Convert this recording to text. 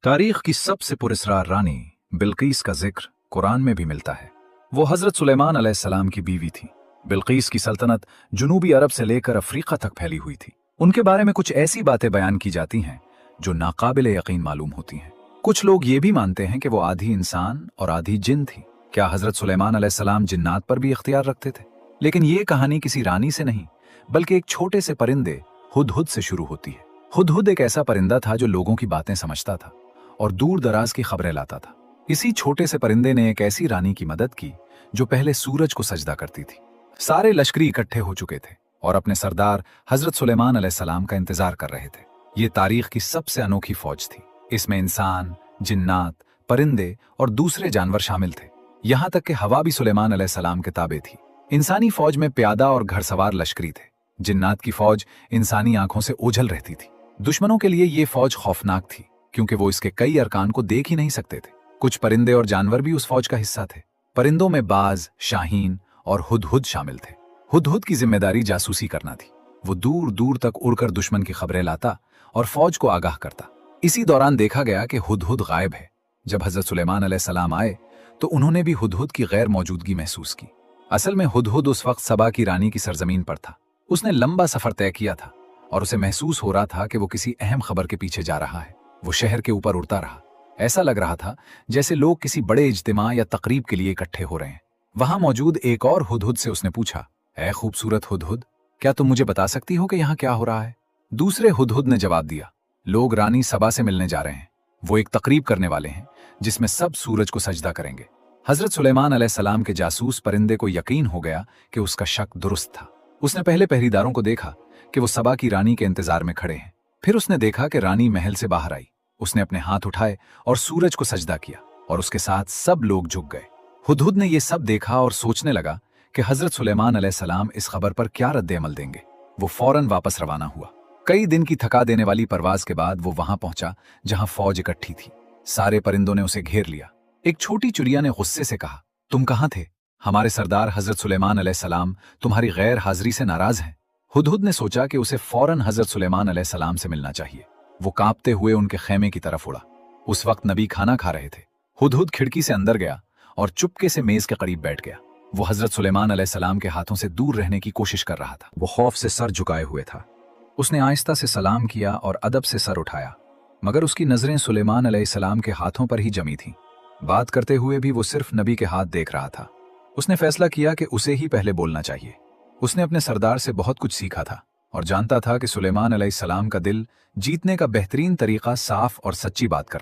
तारीख की सबसे पुरस्कार रानी बिल्कीस का जिक्र कुरान में भी मिलता है। वो हजरत सुलेमान अलैहिस्सलाम की बीवी थी। बिल्कीस की सल्तनत जुनूबी अरब से लेकर अफ्रीका तक फैली हुई थी। उनके बारे में कुछ ऐसी बातें बयान की जाती हैं जो नाकाबिले यकीन मालूम होती हैं। कुछ लोग ये भी मानते हैं कि वो आधी इंसान और आधी जिन थी। क्या हजरत सुलेमान अलैहिस्सलाम जिन्नात पर भी इख्तियार रखते थे? लेकिन ये कहानी किसी रानी से नहीं बल्कि एक छोटे से परिंदे हुदहुद से शुरू होती है। हुदहुद एक ऐसा परिंदा था जो लोगों की बातें समझता था और दूर दराज की खबरें लाता था। इसी छोटे से परिंदे ने एक ऐसी रानी की मदद की जो पहले सूरज को सजदा करती थी। सारे लश्करी इकट्ठे हो चुके थे और अपने सरदार हजरत सुलेमान अलैहिस्सलाम का इंतजार कर रहे थे। ये तारीख की सबसे अनोखी फौज थी। इसमें इंसान, जिन्नात, परिंदे और दूसरे जानवर शामिल थे। यहाँ तक कि हवा भी सुलेमान अलैहिस्सलाम के ताबे थी। इंसानी फौज में प्यादा और घड़सवार लश्करी थे। जिन्नात की फौज इंसानी आंखों से ओझल रहती थी। दुश्मनों के लिए ये फौज खौफनाक थी क्योंकि वो इसके कई अरकान को देख ही नहीं सकते थे। कुछ परिंदे और जानवर भी उस फौज का हिस्सा थे। परिंदों में बाज, शाहीन और हुदहुद शामिल थे। हुदहुद की जिम्मेदारी जासूसी करना थी। वो दूर दूर तक उड़कर दुश्मन की खबरें लाता और फौज को आगाह करता। इसी दौरान देखा गया कि हुदहुद गायब है। जब हजरत सुलेमान अलैहिस्सलाम आए तो उन्होंने भी हुदहुद की गैर मौजूदगी महसूस की। असल में हुदहुद उस वक्त सबा की रानी की सरजमीन पर था। उसने लंबा सफर तय किया था और उसे महसूस हो रहा था कि वो किसी अहम खबर के पीछे जा रहा है। वो शहर के ऊपर उड़ता रहा। ऐसा लग रहा था जैसे लोग किसी बड़े इज्तिमा या तकरीब के लिए इकट्ठे हो रहे हैं। वहां मौजूद एक और हुदहुद से उसने पूछा, ऐ खूबसूरत हुदहुद, क्या तुम मुझे बता सकती हो कि यहाँ क्या हो रहा है? दूसरे हुदहुद ने जवाब दिया, लोग रानी सबा से मिलने जा रहे हैं। वो एक तकरीब करने वाले हैं जिसमें सब सूरज को सजदा करेंगे। हजरत सुलेमान अलैहिस्सलाम के जासूस परिंदे को यकीन हो गया कि उसका शक दुरुस्त था। उसने पहले पहरेदारों को देखा कि वो सबा की रानी के इंतजार में खड़े हैं। फिर उसने देखा कि रानी महल से बाहर आई। उसने अपने हाथ उठाए और सूरज को सजदा किया और उसके साथ सब लोग झुक गए। हुदहुद ने यह सब देखा और सोचने लगा कि हजरत सुलेमान अलैहिस्सलाम इस खबर पर क्या रद्द अमल देंगे। वो फौरन वापस रवाना हुआ। कई दिन की थका देने वाली परवाज के बाद वो वहां पहुंचा जहां फौज इकट्ठी थी। सारे परिंदों ने उसे घेर लिया। एक छोटी चिड़िया ने गुस्से से कहा, तुम कहां थे? हमारे सरदार हजरत सुलेमान अलैहिस्सलाम तुम्हारी गैर हाजिरी से नाराज हैं। हुदहुद ने सोचा कि उसे फौरन हजरत सुलेमान अलैहिस्सलाम से मिलना चाहिए। वो कांपते हुए उनके खेमे की तरफ उड़ा। उस वक्त नबी खाना खा रहे थे। हुदहुद खिड़की से अंदर गया और चुपके से मेज के करीब बैठ गया। वो हजरत सुलेमान अलैहिस्सलाम के हाथों से दूर रहने की कोशिश कर रहा था। वो खौफ से सर झुकाए हुए था। उसने आहिस्ता से सलाम किया और अदब से सर उठाया, मगर उसकी नजरें सुलेमान अलैहिस्सलाम के हाथों पर ही जमी थीं। बात करते हुए भी वो सिर्फ नबी के हाथ देख रहा था। उसने फैसला किया कि उसे ही पहले बोलना चाहिए। उसने अपने सरदार से बहुत कुछ सीखा था और जानता था कि सुलेमान अलैहिस्सलाम का दिल जीतने का बेहतरीन तरीका साफ और सच्ची बात करना।